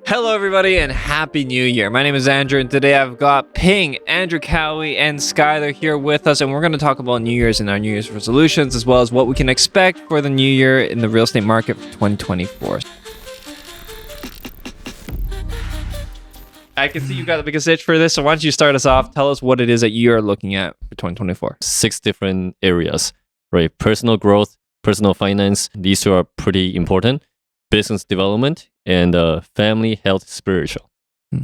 Hello, everybody, and Happy New Year. My name is Andrew, and today I've got Ping, Andrew Cowie, and Skylar here with us, and we're going to talk about New Year's and our New Year's resolutions, as well as what we can expect for the new year in the real estate market for 2024. I can see you got the biggest itch for this, so why don't you start us off? Tell us what it is that you're looking at for 2024. 6 different areas, right? Personal growth, personal finance, these two are pretty important. Business development, and family, health, spiritual.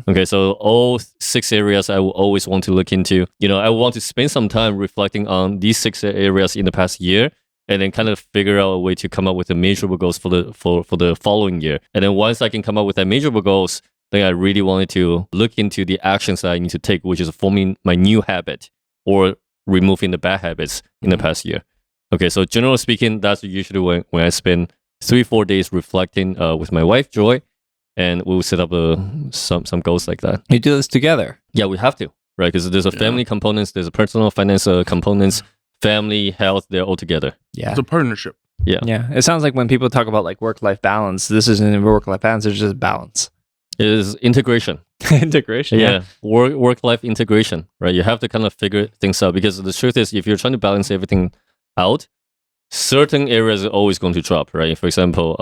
Okay, so all 6 areas I will always want to look into. I want to spend some time reflecting on these 6 areas in the past year, and then kind of figure out a way to come up with the measurable goals for the following year. And then once I can come up with the measurable goals, then I really wanted to look into the actions that I need to take, which is forming my new habit or removing the bad habits in the past year. Okay, so generally speaking, that's usually when I spend 3-4 days reflecting with my wife, Joy, and we'll set up some goals like that. You do this together? Yeah, we have to, right? Because there's a family components, there's a personal finance components, family, health, they're all together. Yeah. It's a partnership. Yeah. It sounds like when people talk about like work-life balance, this isn't a work-life balance, it's just balance. It is integration. Integration, yeah. Work-life integration, right? You have to kind of figure things out, because the truth is, if you're trying to balance everything out, certain areas are always going to drop, right? For example,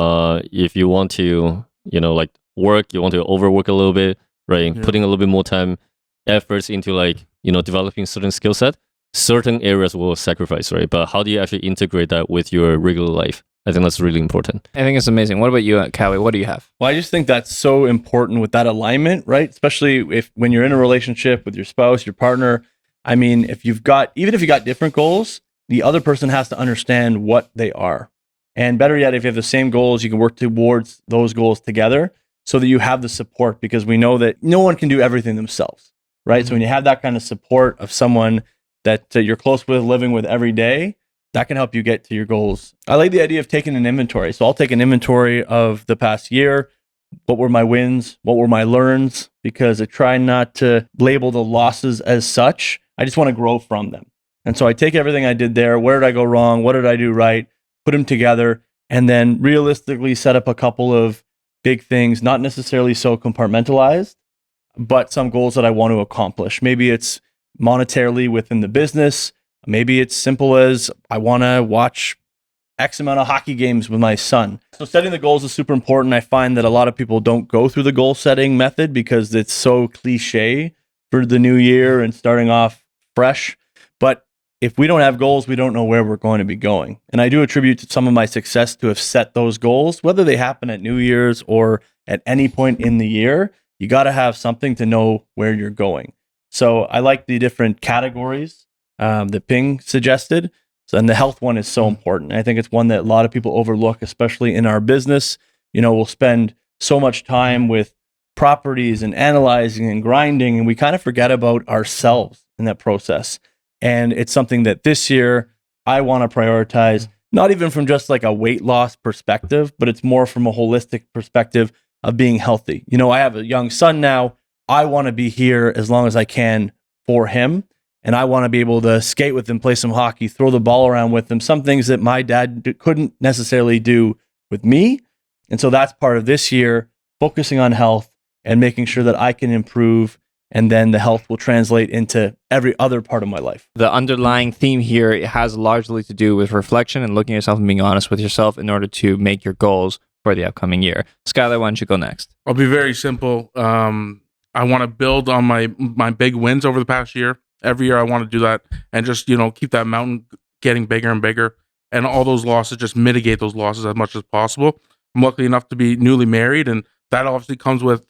if you want to, like work, you want to overwork a little bit, right? Yeah. Putting a little bit more time, efforts into developing certain skill set, certain areas will sacrifice, right? But how do you actually integrate that with your regular life? I think that's really important. I think it's amazing. What about you, Cowie? What do you have? Well, I just think that's so important with that alignment, right? Especially when you're in a relationship with your spouse, your partner. I mean, even if you got different goals, the other person has to understand what they are. And better yet, if you have the same goals, you can work towards those goals together so that you have the support, because we know that no one can do everything themselves, right? Mm-hmm. So when you have that kind of support of someone that you're close with, living with every day, that can help you get to your goals. I like the idea of taking an inventory. So I'll take an inventory of the past year. What were my wins? What were my learns? Because I try not to label the losses as such. I just want to grow from them. And so I take everything I did there. Where did I go wrong? What did I do right? Put them together, and then realistically set up a couple of big things, not necessarily so compartmentalized, but some goals that I want to accomplish. Maybe it's monetarily within the business. Maybe it's simple as I want to watch X amount of hockey games with my son. So setting the goals is super important. I find that a lot of people don't go through the goal setting method because it's so cliche for the new year and starting off fresh. But if we don't have goals, we don't know where we're going to be going. And I do attribute some of my success to have set those goals, whether they happen at New Year's or at any point in the year. You got to have something to know where you're going. So I like the different categories that Ping suggested. And the health one is so important. I think it's one that a lot of people overlook, especially in our business. We'll spend so much time with properties and analyzing and grinding, and we kind of forget about ourselves in that process. And it's something that this year I want to prioritize, not even from just like a weight loss perspective, but it's more from a holistic perspective of being healthy. I have a young son now. I want to be here as long as I can for him. And I want to be able to skate with him, play some hockey, throw the ball around with him, some things that my dad couldn't necessarily do with me. And so that's part of this year, focusing on health and making sure that I can improve. And then the health will translate into every other part of my life. The underlying theme here has largely to do with reflection and looking at yourself and being honest with yourself in order to make your goals for the upcoming year. Skylar, why don't you go next? I'll be very simple. I want to build on my big wins over the past year. Every year I want to do that and just, keep that mountain getting bigger and bigger, and all those losses, just mitigate those losses as much as possible. I'm lucky enough to be newly married, and that obviously comes with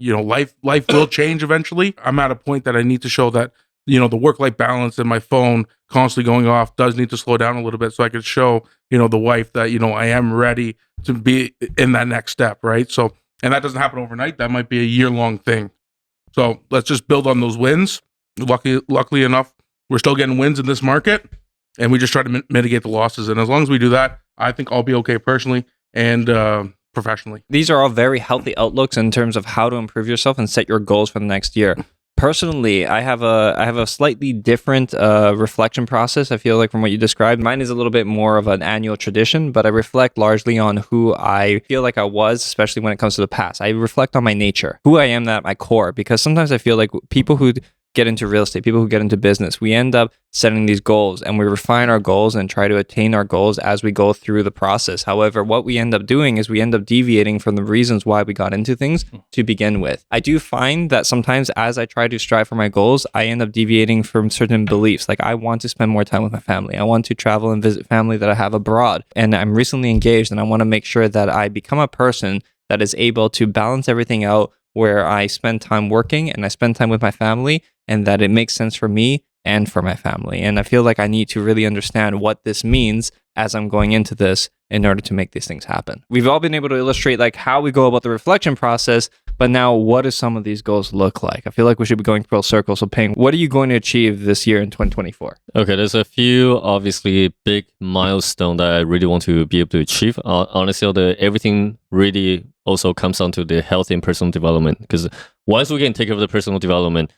life will change eventually. I'm at a point that I need to show that, the work-life balance and my phone constantly going off does need to slow down a little bit, so I could show, the wife that, I am ready to be in that next step, right? So, and that doesn't happen overnight. That might be a year-long thing. So let's just build on those wins. Luckily enough, we're still getting wins in this market, and we just try to mitigate the losses. And as long as we do that, I think I'll be okay personally and professionally. These are all very healthy outlooks in terms of how to improve yourself and set your goals for the next year. Personally, I have a slightly different reflection process. I feel like from what you described, mine is a little bit more of an annual tradition, but I reflect largely on who I feel like I was, especially when it comes to the past. I reflect on my nature, who I am at my core, because sometimes I feel like people who get into real estate, people who get into business, we end up setting these goals and we refine our goals and try to attain our goals as we go through the process. However, what we end up doing is we end up deviating from the reasons why we got into things to begin with. I do find that sometimes as I try to strive for my goals, I end up deviating from certain beliefs. Like I want to spend more time with my family. I want to travel and visit family that I have abroad. And I'm recently engaged and I want to make sure that I become a person that is able to balance everything out where I spend time working and I spend time with my family and that it makes sense for me and for my family. And I feel like I need to really understand what this means as I'm going into this in order to make these things happen. We've all been able to illustrate like how we go about the reflection process, but now what do some of these goals look like? I feel like we should be going full circle. So Ping, what are you going to achieve this year in 2024? Okay, there's a few obviously big milestone that I really want to be able to achieve. Honestly, everything really also comes down to the health and personal development. Because once we can take care of the personal development,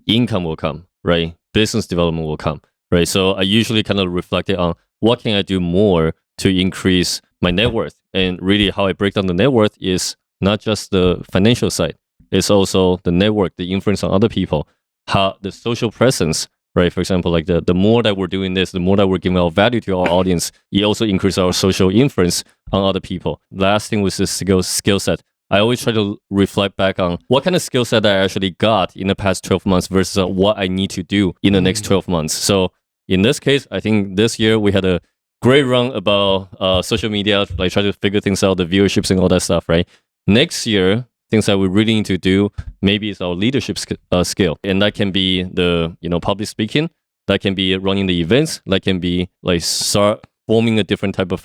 income will come, right? Business development will come, right? So I usually kind of reflected on what can I do more to increase my net worth. And really how I break down the net worth is not just the financial side. It's also the network, the influence on other people, how the social presence, right? For example, like the more that we're doing this, the more that we're giving our value to our audience, it also increases our social influence on other people. Last thing was the skill set. I always try to reflect back on what kind of skill set I actually got in the past 12 months versus what I need to do in the next 12 months. So in this case, I think this year we had a great run about social media, like try to figure things out, the viewerships and all that stuff, right? Next year, things that we really need to do, maybe it's our leadership skill. And that can be the, public speaking, that can be running the events, that can be like start forming a different type of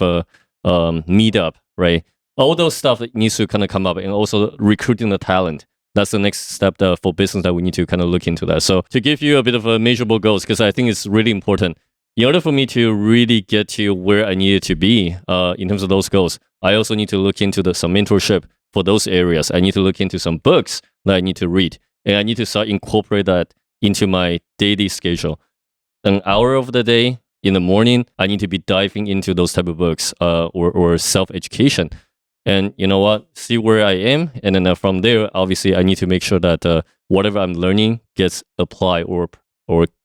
meetup, right? All those stuff that needs to kind of come up, and also recruiting the talent. That's the next step for business that we need to kind of look into that. So to give you a bit of a measurable goals, because I think it's really important, in order for me to really get to where I needed to be in terms of those goals, I also need to look into some mentorship for those areas. I need to look into some books that I need to read, and I need to start incorporate that into my daily schedule. An hour of the day in the morning, I need to be diving into those type of books or self-education. And you know what? See where I am, and then from there, obviously, I need to make sure that whatever I'm learning gets applied or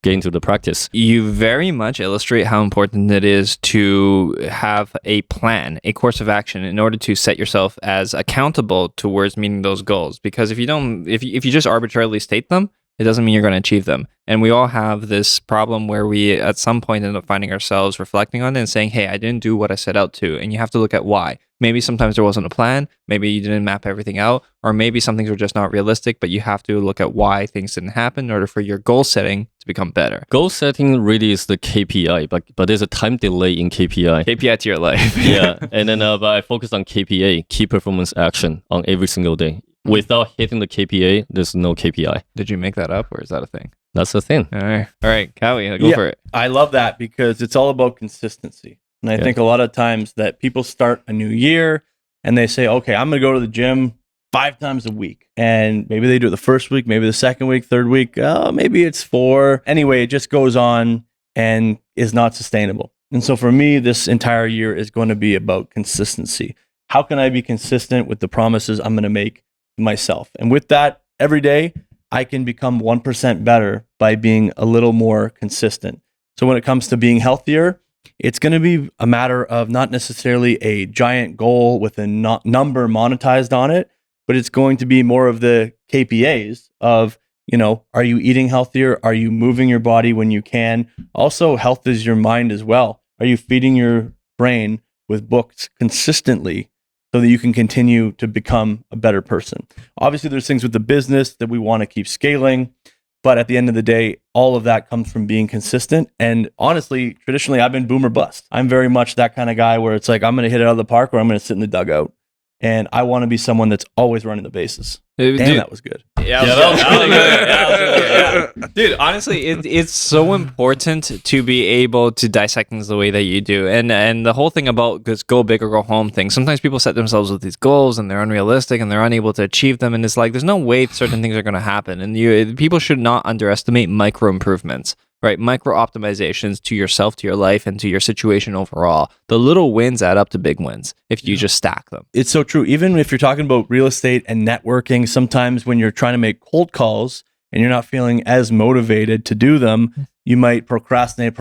get into the practice. You very much illustrate how important it is to have a plan, a course of action in order to set yourself as accountable towards meeting those goals. Because if you just arbitrarily state them, it doesn't mean you're going to achieve them. And we all have this problem where we at some point end up finding ourselves reflecting on it and saying, hey, I didn't do what I set out to. And you have to look at why. Maybe sometimes there wasn't a plan. Maybe you didn't map everything out. Or maybe some things were just not realistic, but you have to look at why things didn't happen in order for your goal setting to become better. Goal setting really is the KPI, but there's a time delay in KPI. KPI to your life. Yeah. And then but I focus on KPA, key performance action, on every single day. Without hitting the KPA, there's no KPI. Did you make that up or is that a thing? That's the thing. All right, Cowie, go for it. I love that because it's all about consistency. And I think a lot of times that people start a new year and they say, okay, I'm going to go to the gym 5 times a week. And maybe they do it the first week, maybe the second week, third week, maybe it's 4. Anyway, it just goes on and is not sustainable. And so for me, this entire year is going to be about consistency. How can I be consistent with the promises I'm going to make myself? And with that, every day, I can become 1% better by being a little more consistent. So when it comes to being healthier, it's going to be a matter of not necessarily a giant goal with a number monetized on it, but it's going to be more of the KPAs of, are you eating healthier? Are you moving your body when you can? Also, health is your mind as well. Are you feeding your brain with books consistently so that you can continue to become a better person? Obviously, there's things with the business that we want to keep scaling, but at the end of the day, all of that comes from being consistent. And honestly, traditionally, I've been boom or bust. I'm very much that kind of guy where it's like, I'm going to hit it out of the park or I'm going to sit in the dugout. And I want to be someone that's always running the bases. Damn, Dude, that was good. yeah, Yeah, that was really good. Yeah, that was really good. Yeah. Dude, honestly, it's so important to be able to dissect things the way that you do, and the whole thing about this go big or go home thing. Sometimes people set themselves with these goals and they're unrealistic and they're unable to achieve them, and it's like there's no way certain things are going to happen, and people should not underestimate micro improvements. Right, micro optimizations to yourself, to your life, and to your situation overall. The little wins add up to big wins if you just stack them. It's so true. Even if you're talking about real estate and networking, sometimes when you're trying to make cold calls and you're not feeling as motivated to do them, you might procrastinate.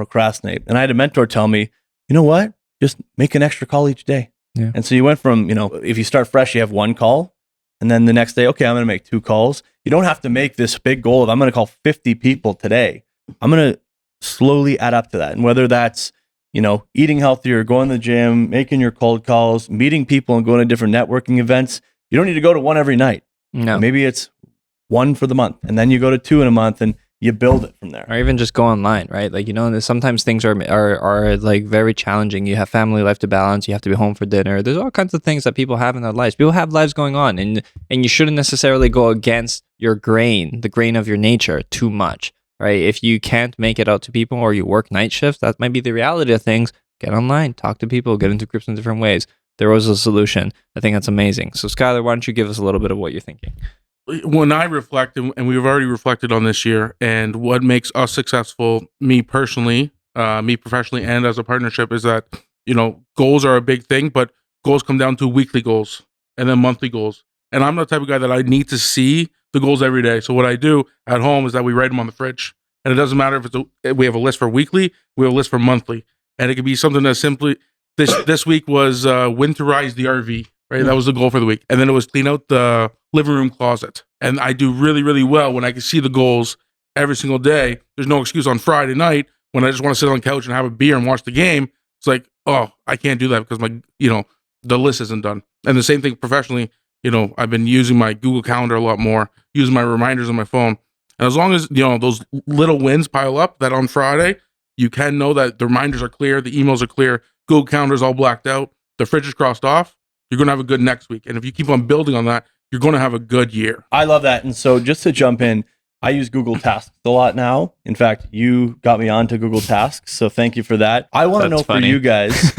And I had a mentor tell me, you know what? Just make an extra call each day. Yeah. And so you went from, if you start fresh, you have one call. And then the next day, okay, I'm going to make 2 calls. You don't have to make this big goal of I'm going to call 50 people today. I'm going to slowly add up to that. And whether that's, eating healthier, going to the gym, making your cold calls, meeting people and going to different networking events, you don't need to go to one every night. No. Maybe it's 1 for the month. And then you go to 2 in a month and you build it from there. Or even just go online, right? Like, there's sometimes things are like very challenging. You have family life to balance. You have to be home for dinner. There's all kinds of things that people have in their lives. People have lives going on, and you shouldn't necessarily go against your the grain of your nature too much, right? If you can't make it out to people or you work night shifts, that might be the reality of things. Get online, talk to people, get into groups in different ways. There was a solution. I think that's amazing. So Skylar, why don't you give us a little bit of what you're thinking? When I reflect, and we've already reflected on this year, and what makes us successful, me personally, me professionally, and as a partnership, is that, goals are a big thing, but goals come down to weekly goals and then monthly goals. And I'm the type of guy that I need to see the goals every day. So what I do at home is that we write them on the fridge. And it doesn't matter if we have a list for weekly, we have a list for monthly. And it could be something that simply, this week was winterize the RV. Right, that was the goal for the week. And then it was clean out the living room closet. And I do really, really well when I can see the goals every single day. There's no excuse on Friday night when I just want to sit on the couch and have a beer and watch the game. It's like, oh, I can't do that because the list isn't done. And the same thing professionally, I've been using my Google Calendar a lot more, using my reminders on my phone. And as long as, those little wins pile up, that on Friday, you can know that the reminders are clear, the emails are clear, Google Calendar's all blacked out, the fridge is crossed off, you're going to have a good next week. And if you keep on building on that, you're going to have a good year. I love that. And so just to jump in, I use Google Tasks a lot now. In fact, you got me onto Google Tasks. So thank you for that. I want to know funny. for you guys,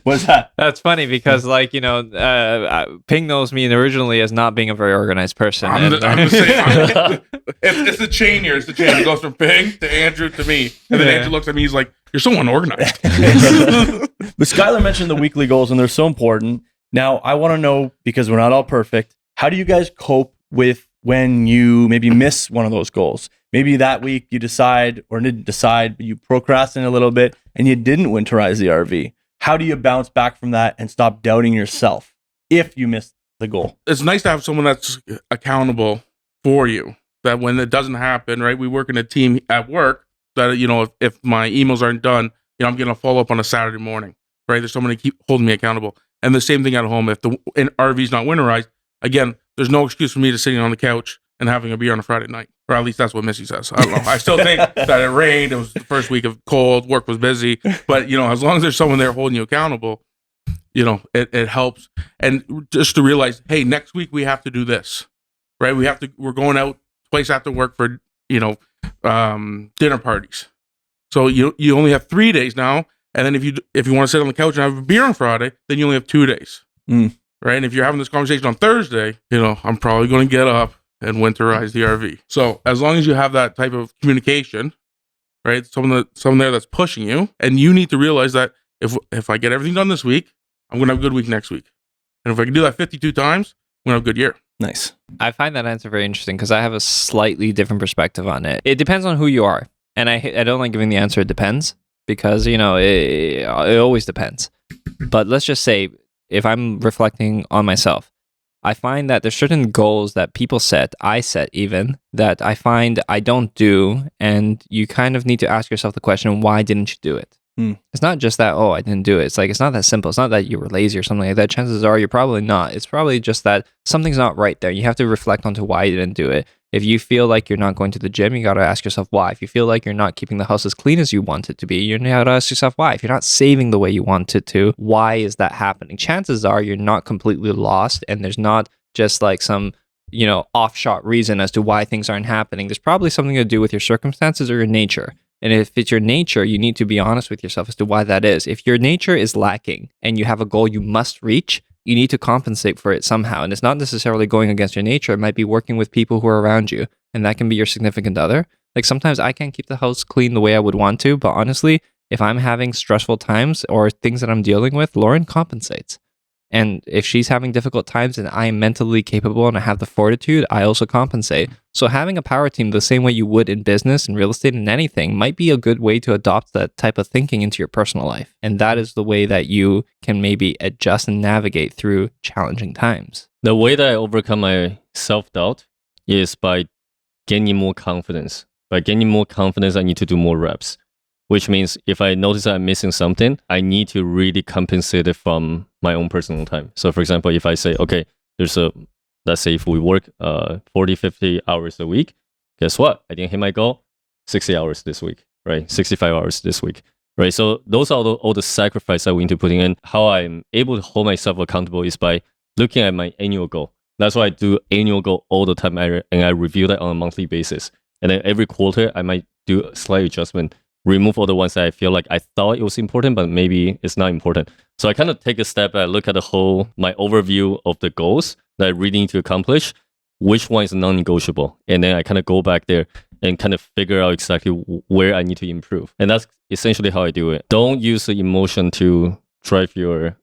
what's that? That's funny because, Ping knows me originally as not being a very organized person. I'm the same. It's the chain here. It's the chain. It goes from Ping to Andrew to me. And then Andrew looks at me. He's like, you're so unorganized. But Skylar mentioned the weekly goals, and they're so important. Now, I want to know, because we're not all perfect, how do you guys cope with when you maybe miss one of those goals? Maybe that week you decide, or didn't decide, but you procrastinate a little bit and you didn't winterize the RV. How do you bounce back from that and stop doubting yourself if you missed the goal? It's nice to have someone that's accountable for you, that when it doesn't happen, right? We work in a team at work that, if my emails aren't done, I'm going to follow up on a Saturday morning, right? There's someone to keep holding me accountable. And the same thing at home. If the RV's not winterized, again, there's no excuse for me to sitting on the couch and having a beer on a Friday night. Or at least that's what Missy says. I don't know. I still think that it rained. It was the first week of cold. Work was busy. But, as long as there's someone there holding you accountable, it helps. And just to realize, hey, next week we have to do this, right? We're going out twice after work for, dinner parties. So you only have 3 days now. And then if you want to sit on the couch and have a beer on Friday, then you only have 2 days. Right? And if you're having this conversation on Thursday, I'm probably going to get up and winterize the RV. So as long as you have that type of communication, right? Someone there that's pushing you, and you need to realize that if I get everything done this week, I'm going to have a good week next week. And if I can do that 52 times, I'm going to have a good year. Nice. I find that answer very interesting because I have a slightly different perspective on it. It depends on who you are. And I don't like giving the answer, it depends, because, it always depends. But let's just say, if I'm reflecting on myself, I find that there's certain goals that people set, I set even, that I find I don't do, and you kind of need to ask yourself the question, why didn't you do it? It's not just that, I didn't do it. It's like, it's not that simple. It's not that you were lazy or something like that. Chances are you're probably not. It's probably just that something's not right there. You have to reflect onto why you didn't do it. If you feel like you're not going to the gym, you got to ask yourself why. If you feel like you're not keeping the house as clean as you want it to be, you got to ask yourself why. If you're not saving the way you want it to, why is that happening? Chances are you're not completely lost, and there's not just like some offshot reason as to why things aren't happening. There's probably something to do with your circumstances or your nature. And if it's your nature, you need to be honest with yourself as to why that is. If your nature is lacking and you have a goal you must reach, you need to compensate for it somehow. And it's not necessarily going against your nature. It might be working with people who are around you. And that can be your significant other. Like sometimes I can't keep the house clean the way I would want to. But honestly, if I'm having stressful times or things that I'm dealing with, Lauren compensates. And if she's having difficult times and I am mentally capable and I have the fortitude, I also compensate. So having a power team the same way you would in business and real estate and anything might be a good way to adopt that type of thinking into your personal life. And that is the way that you can maybe adjust and navigate through challenging times. The way that I overcome my self-doubt is by gaining more confidence. By gaining more confidence, I need to do more reps, which means if I notice that I'm missing something, I need to really compensate it from my own personal time. So for example, if I say, okay, let's say if we work 40, 50 hours a week, guess what? I didn't hit my goal, 60 hours this week, right? 65 hours this week, right? So those are all the sacrifices that we need to put in. How I'm able to hold myself accountable is by looking at my annual goal. That's why I do annual goal all the time, and I review that on a monthly basis. And then every quarter, I might do a slight adjustment, remove all the ones that I feel like I thought it was important, but maybe it's not important. So I kind of take a step back, look at my overview of the goals that I really need to accomplish, which one is non-negotiable. And then I kind of go back there and kind of figure out exactly where I need to improve. And that's essentially how I do it. Don't use the emotion to drive your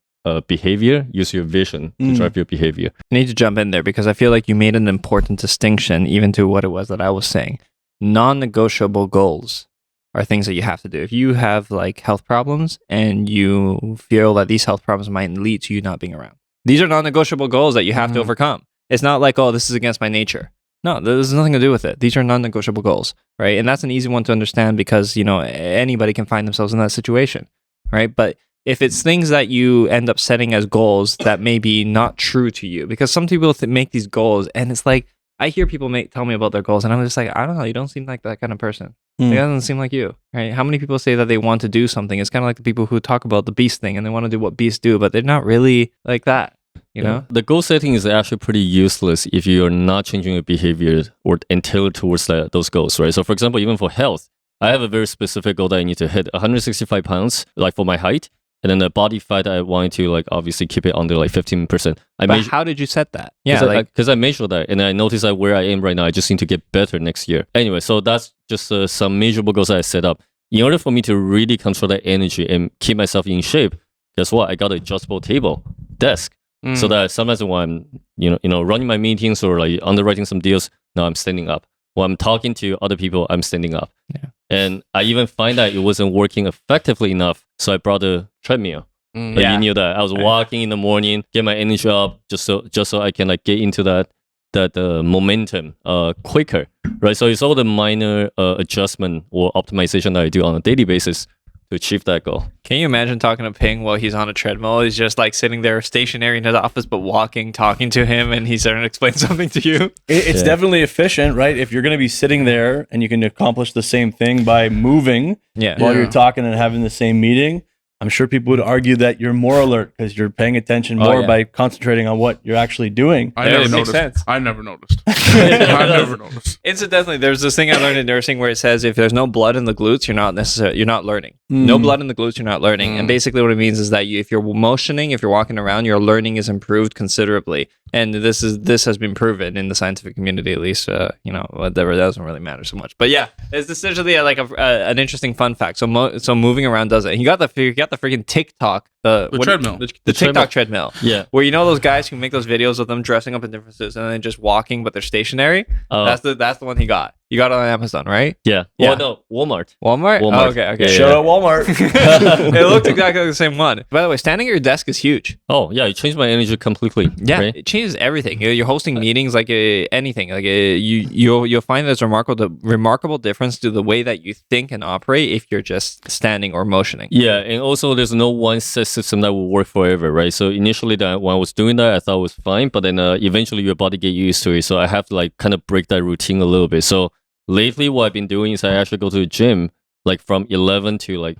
behavior, use your vision to drive your behavior. I need to jump in there because I feel like you made an important distinction even to what it was that I was saying. Non-negotiable goals are things that you have to do. If you have like health problems and you feel that these health problems might lead to you not being around, these are non-negotiable goals that you have to overcome. It's not like, oh, this is against my nature. No, there's nothing to do with it. These are non-negotiable goals, right? And that's an easy one to understand because, anybody can find themselves in that situation, right? But if it's things that you end up setting as goals that may be not true to you, because some people make these goals and it's like, I hear people tell me about their goals and I'm just like, I don't know, you don't seem like that kind of person. It doesn't seem like you, right? How many people say that they want to do something? It's kind of like the people who talk about the beast thing and they want to do what beasts do, but they're not really like that, you know? The goal setting is actually pretty useless if you're not changing your behavior and tailored towards those goals, right? So for example, even for health, I have a very specific goal that I need to hit 165 pounds, like for my height. And then the body fat, I wanted to like obviously keep it under like 15%. But how did you set that? Yeah, because I measured that and I noticed that where I am right now, I just need to get better next year. Anyway, so that's just some measurable goals that I set up. In order for me to really control that energy and keep myself in shape, guess what? I got an adjustable desk. So that sometimes when I'm running my meetings or like underwriting some deals, now I'm standing up. When I'm talking to other people, I'm standing up. Yeah. And I even find that it wasn't working effectively enough, so I brought a treadmill. You knew that I was walking in the morning, get my energy up, just so I can like get into that momentum quicker, right? So it's all the minor adjustment or optimization that I do on a daily basis to achieve that goal. Can you imagine talking to Ping while he's on a treadmill? He's just like sitting there stationary in his office, but walking, talking to him, and he's trying to explain something to you. It's definitely efficient, right? If you're going to be sitting there and you can accomplish the same thing by moving while you're talking and having the same meeting, I'm sure people would argue that you're more alert because you're paying attention more by concentrating on what you're actually doing. I never noticed. I never noticed. Incidentally, there's this thing I learned in nursing where it says if there's no blood in the glutes, you're not learning. No blood in the glutes, you're not learning. And basically what it means is that if you're motioning, if you're walking around, your learning is improved considerably. And this has been proven in the scientific community, at least. Whatever, that doesn't really matter so much. But yeah, it's essentially like an interesting fun fact. So moving around does it. And you got the freaking TikTok, the treadmill, the TikTok treadmill. Yeah, where those guys who make those videos of them dressing up in different suits and then just walking, but they're stationary. That's the one he got. You got it on Amazon, right? Yeah. Oh no, Walmart. Walmart? Oh, okay. Yeah, Shout out Walmart. It looked exactly like the same one. By the way, standing at your desk is huge. Oh yeah, it changed my energy completely. Yeah, right? It changes everything. You're hosting meetings, like anything. Like you'll find there's a remarkable difference to the way that you think and operate if you're just standing or motioning. Yeah, and also there's no one set system that will work forever, right? So initially, when I was doing that, I thought it was fine, but then eventually your body get used to it. So I have to like kind of break that routine a little bit. So lately, what I've been doing is I actually go to the gym like from 11 to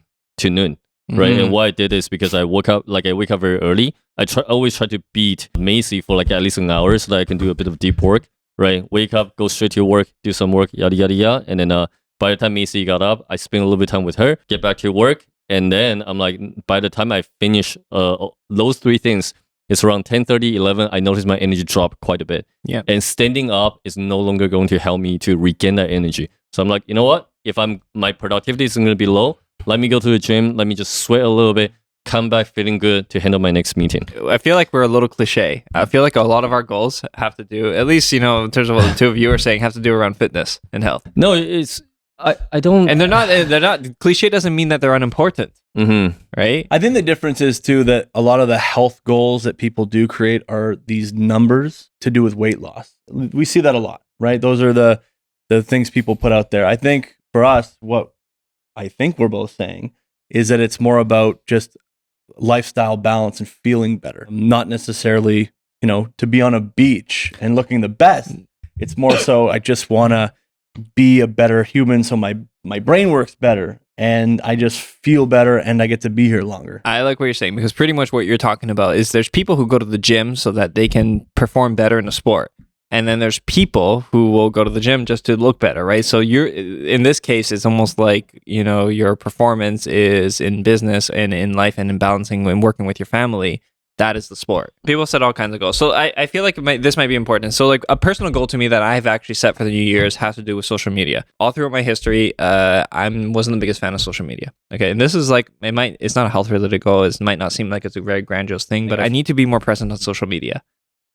noon, right? And what I did is because I wake up very early. I always try to beat Macy for like at least an hour so that I can do a bit of deep work. right? Wake up, go straight to work, do some work, yada yada yada, and then by the time Macy got up, I spent a little bit of time with her, get back to work, and then I'm like, by the time I finish those three things, it's around 10:30, 11. I noticed my energy drop quite a bit. Yeah. And standing up is no longer going to help me to regain that energy. So I'm like, you know what? If my productivity is going to be low, let me go to the gym. Let me just sweat a little bit, come back feeling good to handle my next meeting. I feel like we're a little cliche. I feel like a lot of our goals have to do, at least, in terms of what the two of you are saying, have to do around fitness and health. No, it's I don't. And they're not, cliche doesn't mean that they're unimportant, Mm-hmm. right? I think the difference is too that a lot of the health goals that people do create are these numbers to do with weight loss. We see that a lot, right? Those are the things people put out there. I think for us, what I think we're both saying is that it's more about just lifestyle balance and feeling better, not necessarily, to be on a beach and looking the best. It's more so I just want to be a better human so my brain works better and I just feel better and I get to be here longer. I like what you're saying, because pretty much what you're talking about is there's people who go to the gym so that they can perform better in a sport. And then there's people who will go to the gym just to look better, right? So in this case, it's almost like, your performance is in business and in life and in balancing and working with your family. That is the sport. People set all kinds of goals. So I feel like this might be important. So like a personal goal to me that I've actually set for the New Year's has to do with social media. All throughout my history, I wasn't the biggest fan of social media. Okay, and this is like, it's not a health related goal. It might not seem like it's a very grandiose thing, but I need to be more present on social media.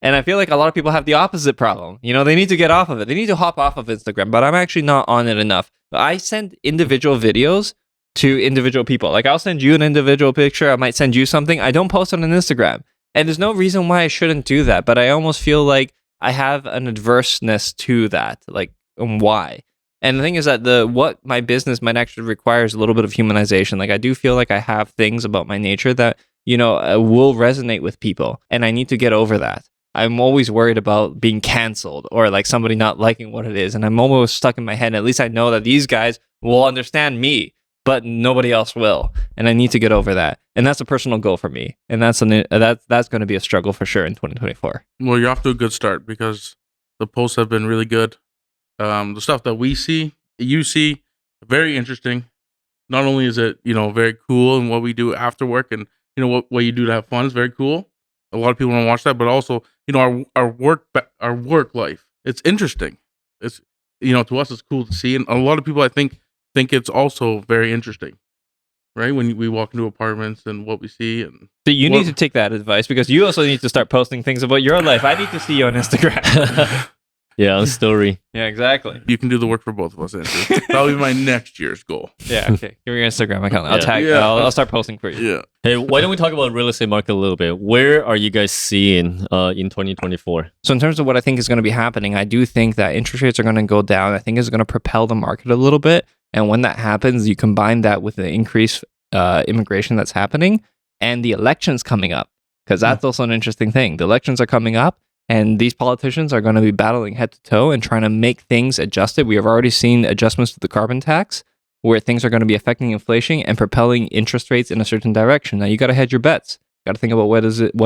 And I feel like a lot of people have the opposite problem. They need to get off of it. They need to hop off of Instagram, but I'm actually not on it enough. I send individual videos to individual people. Like I'll send you an individual picture. I might send you something. I don't post on Instagram. And there's no reason why I shouldn't do that, but I almost feel like I have an adverseness to that. Like, why? And the thing is that what my business might actually require is a little bit of humanization. Like I do feel like I have things about my nature that, will resonate with people. And I need to get over that. I'm always worried about being canceled or like somebody not liking what it is. And I'm almost stuck in my head. And at least I know that these guys will understand me, but nobody else will. And I need to get over that. And that's a personal goal for me. And that's going to be a struggle for sure in 2024. Well, you're off to a good start because the posts have been really good. The stuff that you see, very interesting. Not only is it, very cool and what we do after work and, what you do to have fun is very cool. A lot of people don't watch that, but also, our work life. It's interesting. It's, to us, it's cool to see. And a lot of people, I think it's also very interesting, right? When we walk into apartments and what we see. And so you need to take that advice because you also need to start posting things about your life. I need to see you on Instagram. Yeah, on story. Yeah, exactly. You can do the work for both of us, Andrew. That'll be my next year's goal. Yeah, okay. Give me your Instagram account. I'll Yeah. tag. Yeah. I'll start posting for you. Yeah. Hey, why don't we talk about real estate market a little bit? Where are you guys seeing in 2024? So in terms of what I think is going to be happening, I do think that interest rates are going to go down. I think it's going to propel the market a little bit. And when that happens, you combine that with the increased immigration that's happening and the elections coming up, because that's also an interesting thing. The elections are coming up. And these politicians are going to be battling head to toe and trying to make things adjusted. We have already seen adjustments to the carbon tax where things are going to be affecting inflation and propelling interest rates in a certain direction. Now, you got to hedge your bets. You got to think about what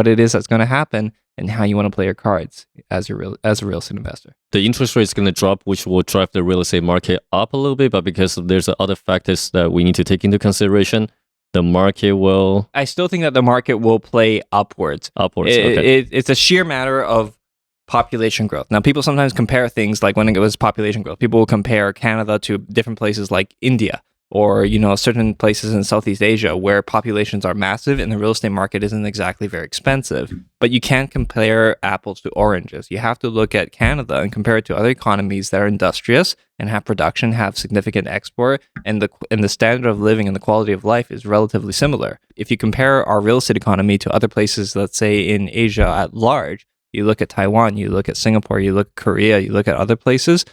it is that's going to happen and how you want to play your cards as a real estate investor. The interest rate is going to drop, which will drive the real estate market up a little bit. But because there's other factors that we need to take into consideration, the market will... I still think that the market will play upwards. Okay. It's a sheer matter of population growth. Now, people sometimes compare things like when it was population growth. People will compare Canada to different places like India or, certain places in Southeast Asia where populations are massive and the real estate market isn't exactly very expensive. But you can't compare apples to oranges. You have to look at Canada and compare it to other economies that are industrious and have production, have significant export, and the standard of living and the quality of life is relatively similar. If you compare our real estate economy to other places, let's say in Asia at large, you look at Taiwan, you look at Singapore, you look at Korea, you look at other places,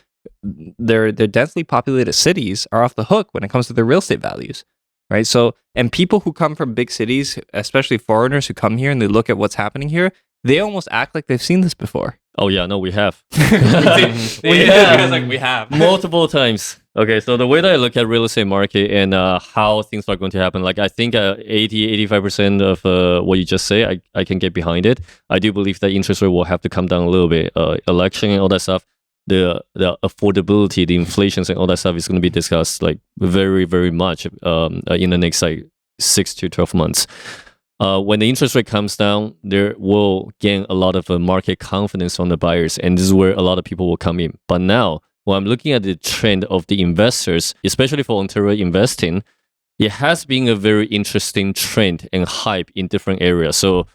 their densely populated cities are off the hook when it comes to their real estate values, right? So, and people who come from big cities, especially foreigners who come here and they look at what's happening here, they almost act like they've seen this before. Oh yeah, no, we have. We have. Multiple times. Okay, so the way that I look at real estate market and how things are going to happen, like I think 80-85% of what you just say, I can get behind it. I do believe that interest rate will have to come down a little bit. Election and all that stuff, the affordability, the inflations and all that stuff is going to be discussed like very, very much in the next like 6 to 12 months. When the interest rate comes down, there will gain a lot of market confidence from the buyers, and this is where a lot of people will come in. But now, when I'm looking at the trend of the investors, especially for Ontario investing, it has been a very interesting trend and hype in different areas. So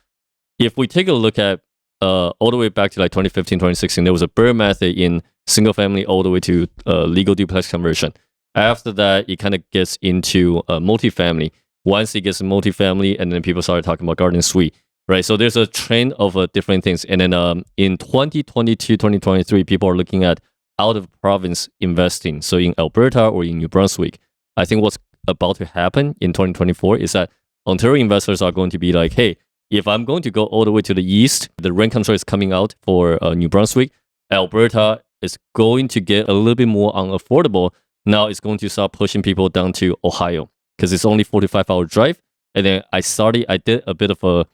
if we take a look at all the way back to like 2015, 2016, there was a bear method in single family all the way to legal duplex conversion. After that, it kind of gets into multifamily. Once it gets multifamily, and then people started talking about garden suite, right? So there's a trend of different things. And then in 2022, 2023, people are looking at out of province investing. So in Alberta or in New Brunswick, I think what's about to happen in 2024 is that Ontario investors are going to be like, hey, if I'm going to go all the way to the east, the rent control is coming out for New Brunswick. Alberta is going to get a little bit more unaffordable. Now it's going to start pushing people down to Ohio because it's only 45-hour drive. And then I did a bit of a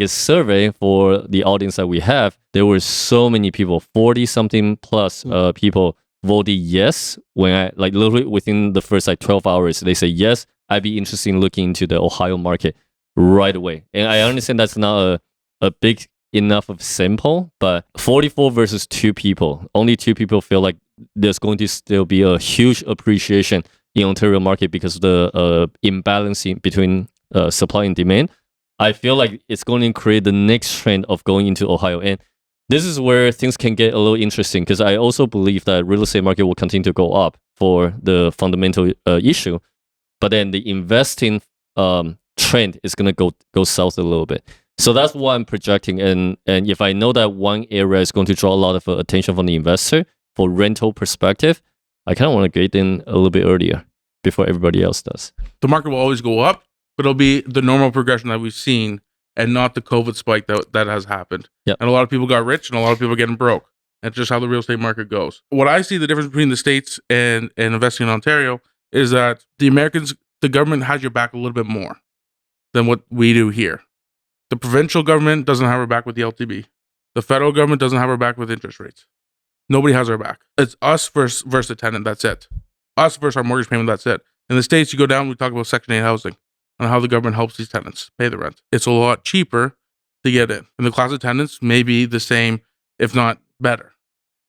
survey for the audience that we have. There were so many people, 40-something plus people voted yes. When I like literally within the first like 12 hours, they say yes, I'd be interested in looking into the Ohio market right away. And I understand that's not a big enough of sample, but 44 versus 2 people, only 2 people feel like there's going to still be a huge appreciation in Ontario market because of the imbalancing between supply and demand. I feel like it's going to create the next trend of going into Ohio. And this is where things can get a little interesting because I also believe that real estate market will continue to go up for the fundamental issue. But then the investing trend is going to go south a little bit. So that's what I'm projecting. And if I know that one area is going to draw a lot of attention from the investor for rental perspective, I kind of want to get in a little bit earlier before everybody else does. The market will always go up, but it'll be the normal progression that we've seen and not the COVID spike that has happened. Yep. And a lot of people got rich and a lot of people are getting broke. That's just how the real estate market goes. What I see the difference between the States and investing in Ontario is that the government has your back a little bit more than what we do here. The provincial government doesn't have our back with the LTB. The federal government doesn't have our back with interest rates. Nobody has our back. It's us versus the tenant, that's it. Us versus our mortgage payment, that's it. In the States, you go down, we talk about Section 8 housing and how the government helps these tenants pay the rent. It's a lot cheaper to get in. And the class of tenants may be the same, if not better,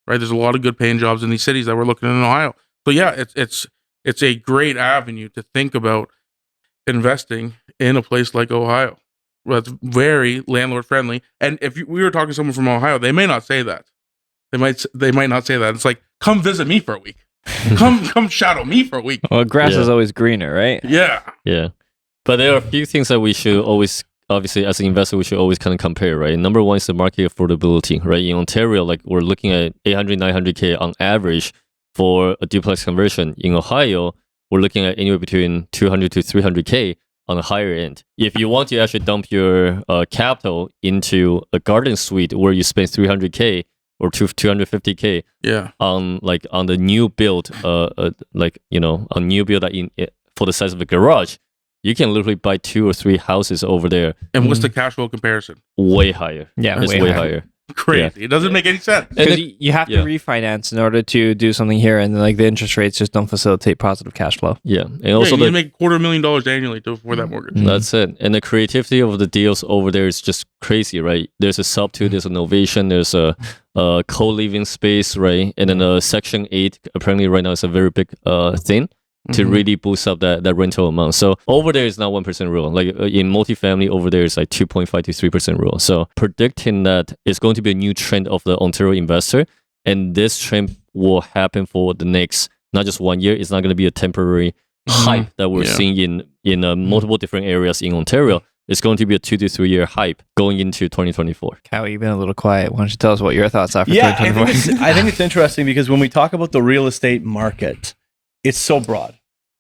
right? There's a lot of good paying jobs in these cities that we're looking in Ohio. So yeah, it's a great avenue to think about investing in a place like Ohio. That's very landlord friendly. And if we were talking to someone from Ohio, they may not say that. They might not say that. It's like, come visit me for a week. come shadow me for a week. Well, grass is always greener, right? Yeah. Yeah. But there are a few things that we should always, obviously, as an investor, we should always kind of compare, right? Number one is the market affordability, right? In Ontario, like we're looking at 800, 900K on average for a duplex conversion. In Ohio, we're looking at anywhere between 200 to 300K on the higher end. If you want to actually dump your capital into a garden suite where you spend 300K or 250K on the new build, a new build for the size of a garage, you can literally buy 2 or 3 houses over there. And what's the cash flow comparison? Way higher. Yeah, it's way higher. Crazy. Yeah. It doesn't make any sense. Because you have to refinance in order to do something here, and like the interest rates just don't facilitate positive cash flow. Yeah, and also you make $250,000 annually to afford that mortgage. That's it. And the creativity of the deals over there is just crazy, right? There's a sub 2, there's an innovation, there's a co-living space, right? And then a Section 8 apparently right now is a very big thing to really boost up that rental amount. So over there is not 1% rule. Like in multifamily, over there is like 2.5 to 3% rule. So predicting that it's going to be a new trend of the Ontario investor, and this trend will happen for the next not just 1 year. It's not going to be a temporary hype that we're seeing in multiple different areas in Ontario. It's going to be a 2 to 3 year hype going into 2024. Cowie, you've been a little quiet. Why don't you tell us what your thoughts are for 2024? I think it's interesting because when we talk about the real estate market, it's so broad,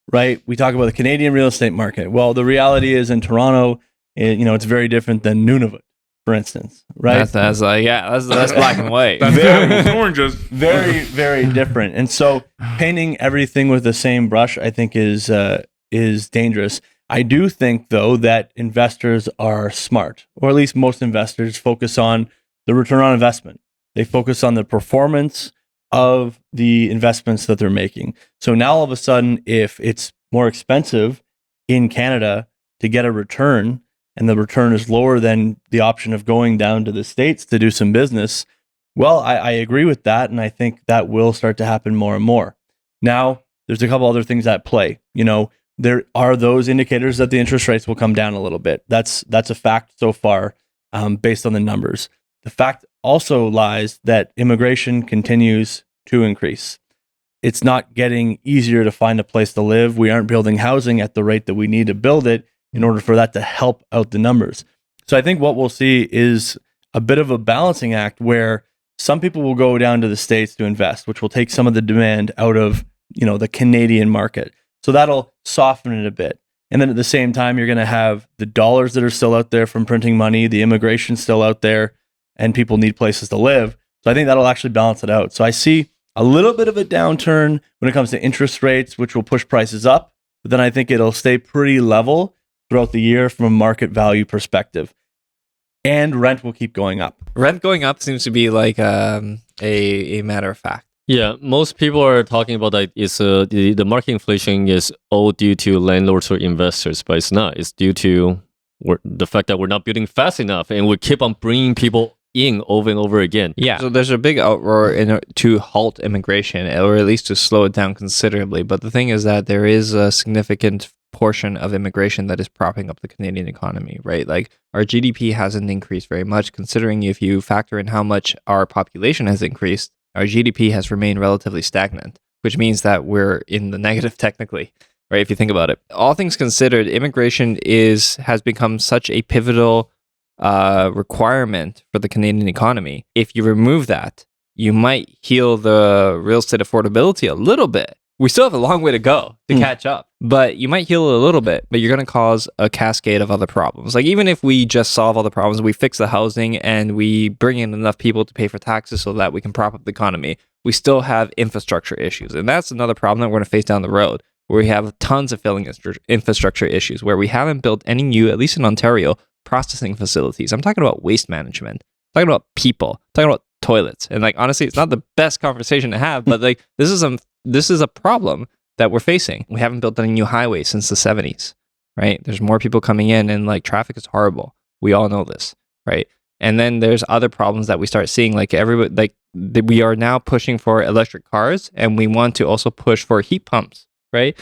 right? We talk about the Canadian real estate market. Well, the reality is in Toronto, it's very different than Nunavut, for instance, right? That's like, yeah, that's black and white. That's apples and oranges. Very, very different. And so painting everything with the same brush, I think is dangerous. I do think though that investors are smart, or at least most investors focus on the return on investment. They focus on the performance of the investments that they're making. So now all of a sudden, if it's more expensive in Canada to get a return, and the return is lower than the option of going down to the States to do some business, well, I agree with that. And I think that will start to happen more and more. Now, there's a couple other things at play. You know, there are those indicators that the interest rates will come down a little bit. That's a fact so far, based on the numbers. The fact also lies that immigration continues to increase. It's not getting easier to find a place to live. We aren't building housing at the rate that we need to build it in order for that to help out the numbers. So I think what we'll see is a bit of a balancing act where some people will go down to the States to invest, which will take some of the demand out of, you know, the Canadian market. So that'll soften it a bit. And then at the same time, you're going to have the dollars that are still out there from printing money, the immigration still out there, and people need places to live. So I think that'll actually balance it out. So I see a little bit of a downturn when it comes to interest rates, which will push prices up, but then I think it'll stay pretty level throughout the year from a market value perspective. And rent will keep going up. Rent going up seems to be like a matter of fact. Yeah, most people are talking about that the market inflation is all due to landlords or investors, but it's not. It's due to the fact that we're not building fast enough, and we keep on bringing people in over and over again. Yeah. So there's a big outroar to halt immigration, or at least to slow it down considerably. But the thing is that there is a significant portion of immigration that is propping up the Canadian economy, right? Like our GDP hasn't increased very much, considering if you factor in how much our population has increased, our GDP has remained relatively stagnant, which means that we're in the negative technically, right? If you think about it. All things considered, immigration has become such a pivotal requirement for the Canadian economy. If you remove that, you might heal the real estate affordability a little bit. We still have a long way to go to catch up, but you might heal it a little bit, but you're going to cause a cascade of other problems. Like even if we just solve all the problems, we fix the housing and we bring in enough people to pay for taxes so that we can prop up the economy, we still have infrastructure issues. And that's another problem that we're going to face down the road, where we have tons of filling infrastructure issues, where we haven't built any new, at least in Ontario, processing facilities. I'm talking about waste management, I'm talking about people, I'm talking about toilets. And like, honestly, it's not the best conversation to have, but like, this is a problem that we're facing. We haven't built any new highways since the 70s, right? There's more people coming in and like traffic is horrible. We all know this, right? And then there's other problems that we start seeing, like everybody, like we are now pushing for electric cars, and we want to also push for heat pumps, right?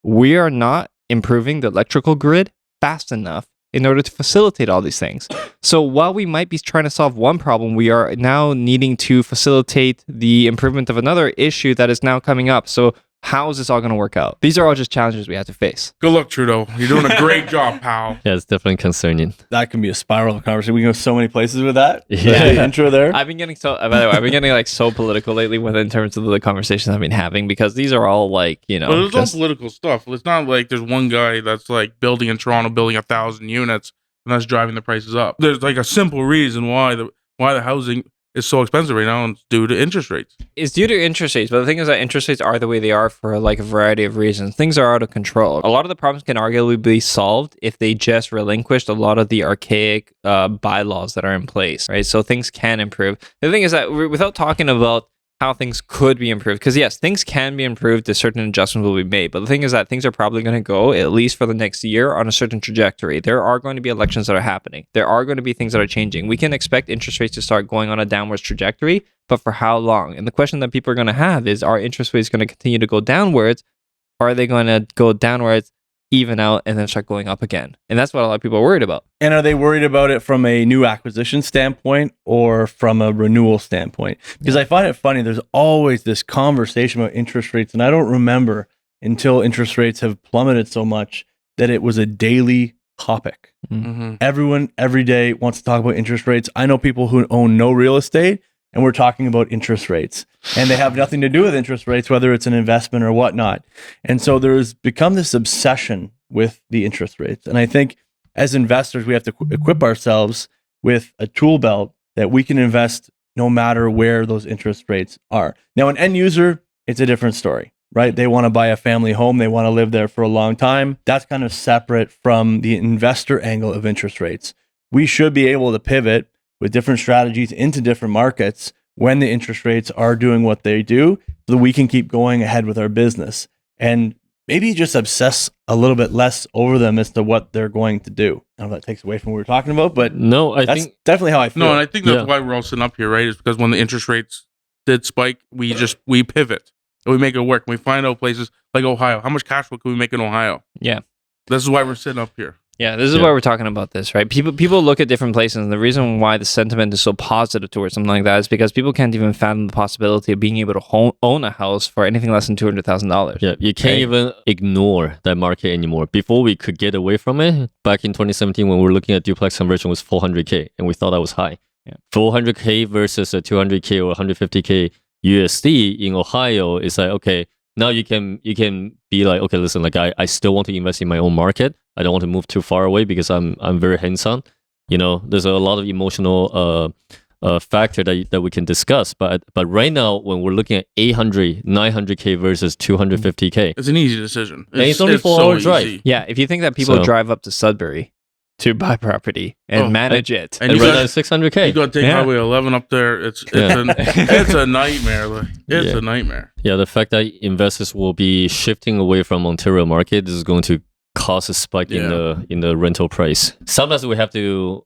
We are not improving the electrical grid fast enough in order to facilitate all these things. So while we might be trying to solve one problem, we are now needing to facilitate the improvement of another issue that is now coming up. So how is this all going to work out? These are all just challenges we have to face. Good luck, Trudeau. You're doing a great job, pal. Yeah, it's definitely concerning. That can be a spiral of conversation. We can go so many places with that. Yeah. The intro there. I've been getting by the way, I've been getting like so political lately in terms of the conversations I've been having, because these are all like, you know, Well, there's all political stuff. It's not like there's one guy that's like building in Toronto, building 1,000 units, and that's driving the prices up. There's like a simple reason why the housing is so expensive right now, and it's due to interest rates. It's due to interest rates, but the thing is that interest rates are the way they are for like a variety of reasons. Things are out of control. A lot of the problems can arguably be solved if they just relinquished a lot of the archaic bylaws that are in place, right? So things can improve. The thing is that without talking about how things could be improved, because yes, things can be improved, certain adjustments will be made, but the thing is that things are probably going to go, at least for the next year, on a certain trajectory. There are going to be elections that are happening. There are going to be things that are changing. We can expect interest rates to start going on a downwards trajectory, but for how long? And the question that people are going to have is, are interest rates going to continue to go downwards? Or are they going to go downwards, even out, and then start going up again? And that's what a lot of people are worried about. And are they worried about it from a new acquisition standpoint or from a renewal standpoint? Because I find it funny, there's always this conversation about interest rates, and I don't remember until interest rates have plummeted so much that it was a daily topic. Mm-hmm. Everyone every day wants to talk about interest rates. I know people who own no real estate, and we're talking about interest rates, and they have nothing to do with interest rates, whether it's an investment or whatnot. And so there's become this obsession with the interest rates. And I think as investors, we have to equip ourselves with a tool belt that we can invest no matter where those interest rates are. Now, an end user, it's a different story, right? They want to buy a family home. They want to live there for a long time. That's kind of separate from the investor angle of interest rates. We should be able to pivot with different strategies into different markets when the interest rates are doing what they do so that we can keep going ahead with our business and maybe just obsess a little bit less over them as to what they're going to do. I don't know if that takes away from what we were talking about, but No, I that's think definitely how I feel. No, and I think that's Yeah. why we're all sitting up here, right? Is because when the interest rates did spike, we pivot and we make it work. We find out places like Ohio. How much cash flow can we make in Ohio? Yeah. This is why we're sitting up here. Yeah, this is Yeah. why we're talking about this, right? People look at different places, and the reason why the sentiment is so positive towards something like that is because people can't even fathom the possibility of being able to own a house for anything less than $200,000. yeah, you can't Right. even ignore that market anymore. Before we could get away from it, back in 2017 when we were looking at duplex conversion was 400K, and we thought that was high. Yeah. 400K versus a 200K or 150K USD in Ohio is like, okay, now you can be like, okay, listen, like I still want to invest in my own market. I don't want to move too far away because I'm very hands-on. You know, there's a lot of emotional factor that we can discuss. But right now, when we're looking at 800, 900K versus 250K, It's an easy decision. it's only 4-hour drive. easy. Yeah, if you think that people So- drive up to Sudbury to buy property and Oh, manage it, And and you right got- now it's 600K. You got to take Yeah. Highway 11 up there. It's Yeah. it's a nightmare. Like, it's Yeah. a nightmare. Yeah, the fact that investors will be shifting away from Ontario market is going to cause a spike in the rental price. Sometimes we have to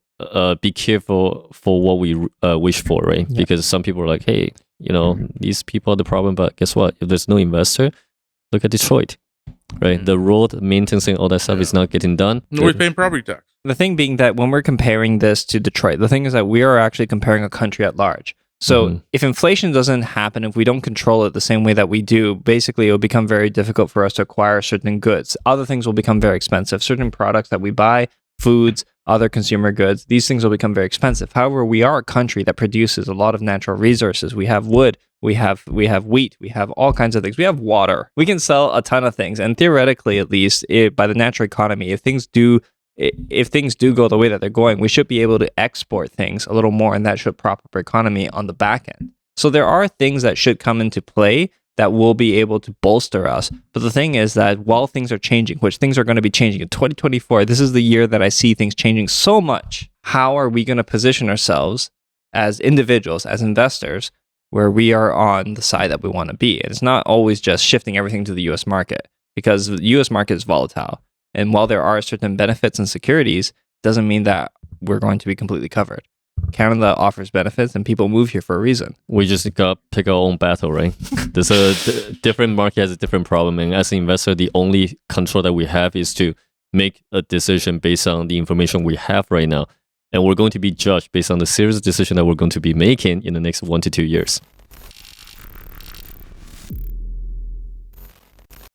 be careful for what we wish for, right? Yeah. Because some people are like, hey, you know, these people are the problem, but guess what? If there's no investor, look at Detroit, right? The road maintenance and all that stuff is not getting done. Nobody's paying property tax. the thing being that when we're comparing this to Detroit, the thing is that we are actually comparing a country at large. So Mhm. if inflation doesn't happen, if we don't control it the same way that we do, basically it will become very difficult for us to acquire certain goods. Other things will become very expensive. Certain products that we buy, foods, other consumer goods, these things will become very expensive. However, we are a country that produces a lot of natural resources. We have wood, we have wheat, we have all kinds of things. We have water. We can sell a ton of things, and theoretically, at least, by the natural economy, if things do go the way that they're going, we should be able to export things a little more, and that should prop up our economy on the back end. So there are things that should come into play that will be able to bolster us. But the thing is that while things are changing, which things are going to be changing in 2024, this is the year that I see things changing so much. How are we going to position ourselves as individuals, as investors, where we are on the side that we want to be? And it's not always just shifting everything to the US market, because the US market is volatile. And while there are certain benefits and securities, doesn't mean that we're going to be completely covered. Canada offers benefits and people move here for a reason. We just got to pick our own battle, right? There's a different market has a different problem. And as an investor, the only control that we have is to make a decision based on the information we have right now. And we're going to be judged based on the serious decision that we're going to be making in the next 1 to 2 years.